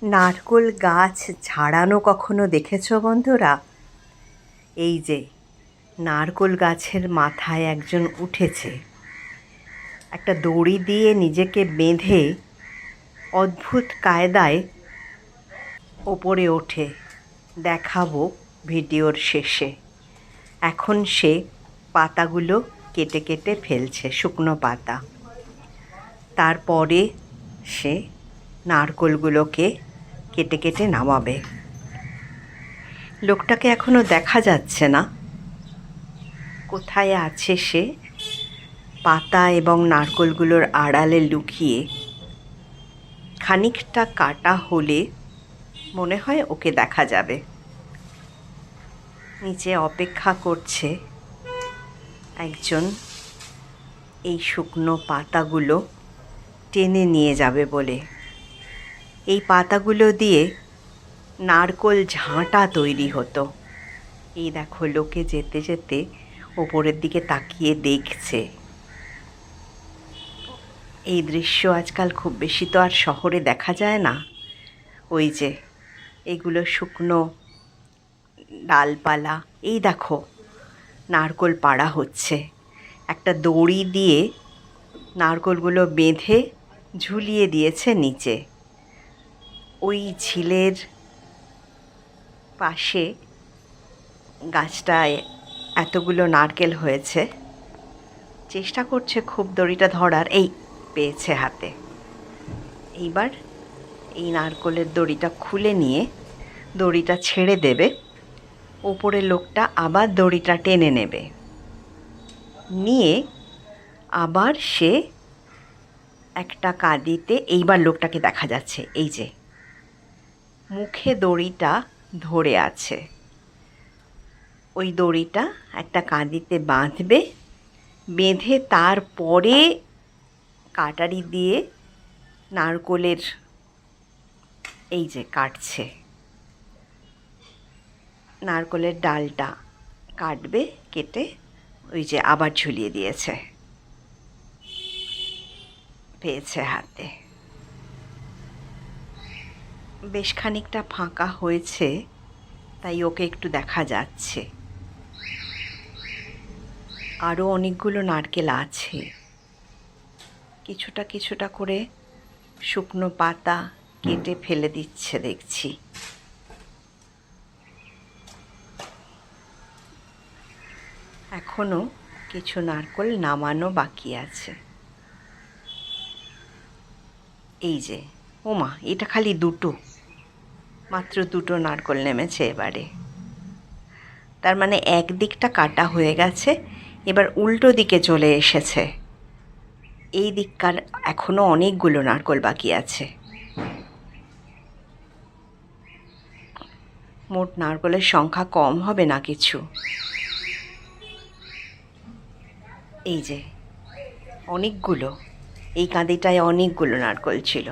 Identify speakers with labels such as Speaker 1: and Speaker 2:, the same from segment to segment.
Speaker 1: নারকোল গাছ ঝাড়ানো কখনো দেখেছো বন্ধুরা? এই যে নারকোল গাছের মাথায় একজন উঠেছে, একটা দড়ি দিয়ে নিজেকে বেঁধে অদ্ভুত কায়দায় ওপরে ওঠে। দেখাবো ভিডিওর শেষে। এখন সে পাতাগুলো কেটে কেটে ফেলছে, শুকনো পাতা। তারপরে সে নারকোলগুলোকে কেটে কেটে নামাবে। লোকটাকে এখনো দেখা যাচ্ছে না, কোথায় আছে সে পাতা এবং নারকোলগুলোর আড়ালে লুকিয়ে। খানিকটা কাটা হলে মনে হয় ওকে দেখা যাবে। নিচে অপেক্ষা করছে একজন এই শুকনো পাতাগুলো টেনে নিয়ে যাবে বলে। এই পাতাগুলো দিয়ে নারকোল ঝাঁটা তৈরি হতো। এই দেখো, লোকে যেতে যেতে ওপরের দিকে তাকিয়ে দেখছে। এই দৃশ্য আজকাল খুব বেশি তো আর শহরে দেখা যায় না। ওই যে এগুলো শুকনো ডালপালা। এই দেখো, নারকোল পাড়া হচ্ছে। একটা দড়ি দিয়ে নারকোলগুলো বেঁধে ঝুলিয়ে দিয়েছে নিচে। ওই ঝিলের পাশে গাছটায় এতগুলো নারকেল হয়েছে। চেষ্টা করছে খুব দড়িটা ধরার। এই পেয়েছে হাতে। এইবার এই নারকোলের দড়িটা খুলে নিয়ে দড়িটা ছেড়ে দেবে। ওপরের লোকটা আবার দড়িটা টেনে নেবে, নিয়ে আবার সে একটা কাঁদিতে। এইবার লোকটাকে দেখা যাচ্ছে, এই যে মুখে দড়িটা ধরে আছে। ওই দড়িটা একটা কাঁদিতে বাঁধবে, বেঁধে তারপরে কাটারি দিয়ে নারকোলের এই যে কাটছে, নারকোলের ডালটা কাটবে। কেটে ওই যে আবার ঝুলিয়ে দিয়েছে, পেয়েছে হাতে। বেশ খানিকটা ফাঁকা হয়েছে, তাই ওকে একটু দেখা যাচ্ছে। আরও অনেকগুলো নারকেল আছে। কিছুটা কিছুটা করে শুকনো পাতা কেটে ফেলে দিচ্ছে দেখছি। এখনো কিছু নারকেল নামানো বাকি আছে। এই যে, ওমা, এটা খালি দুটো, মাত্র দুটো নারকেল নেমেছে এবারে। তার মানে একদিকটা কাটা হয়ে গেছে, এবার উল্টো দিকে চলে এসেছে। এই দিককার এখনো অনেকগুলো নারকেল বাকি আছে। মোট নারকেলের সংখ্যা কম হবে না কিছু। এই যে অনেকগুলো, এই কাঁদিটায় অনেকগুলো নারকেল ছিল।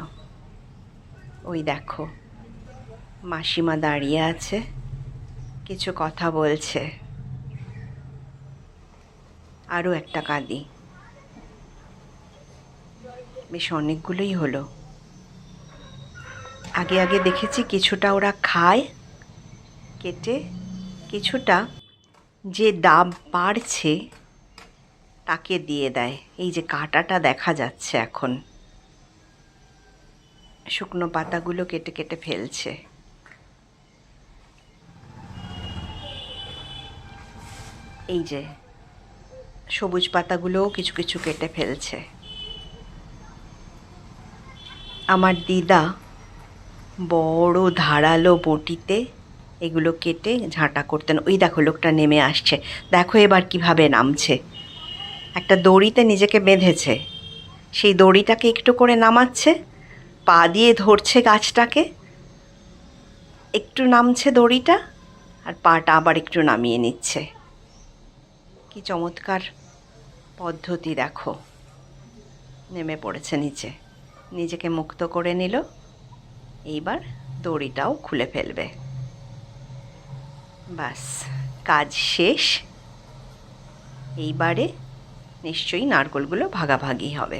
Speaker 1: ওই দেখো, মাসিমা দাঁড়িয়ে আছে, কিছু কথা বলছে। আরও একটা কাঁদি, বেশ অনেকগুলোই হলো। আগে আগে দেখেছি কিছুটা ওরা খায় কেটে, কিছুটা যে ডাব পাড়ছে তাকে দিয়ে দেয়। এই যে কাঁটাটা দেখা যাচ্ছে এখন। শুকনো পাতাগুলো কেটে কেটে ফেলছে। এই যে সবুজ পাতাগুলোও কিছু কিছু কেটে ফেলছে। আমার দিদা বড় ধারালো বটিতে এগুলো কেটে ঝাঁটা করতেন। ওই দেখো, লোকটা নেমে আসছে। দেখো এবার কিভাবে নামছে। একটা দড়িতে নিজেকে বেঁধেছে, সেই দড়িটাকে একটু করে নামাচ্ছে, পা দিয়ে ধরছে গাছটাকে, একটু নামছে দড়িটা, আর পাটা আবার একটু নামিয়ে নিচ্ছে। কি চমৎকার পদ্ধতি দেখো। নেমে পড়েছে নিচে, নিজেকে মুক্ত করে নিল। এইবার দড়িটাও খুলে ফেলবে। ব্যাস, কাজ শেষ। এইবারে নিশ্চয়ই নারকেলগুলো ভাগাভাগি হবে।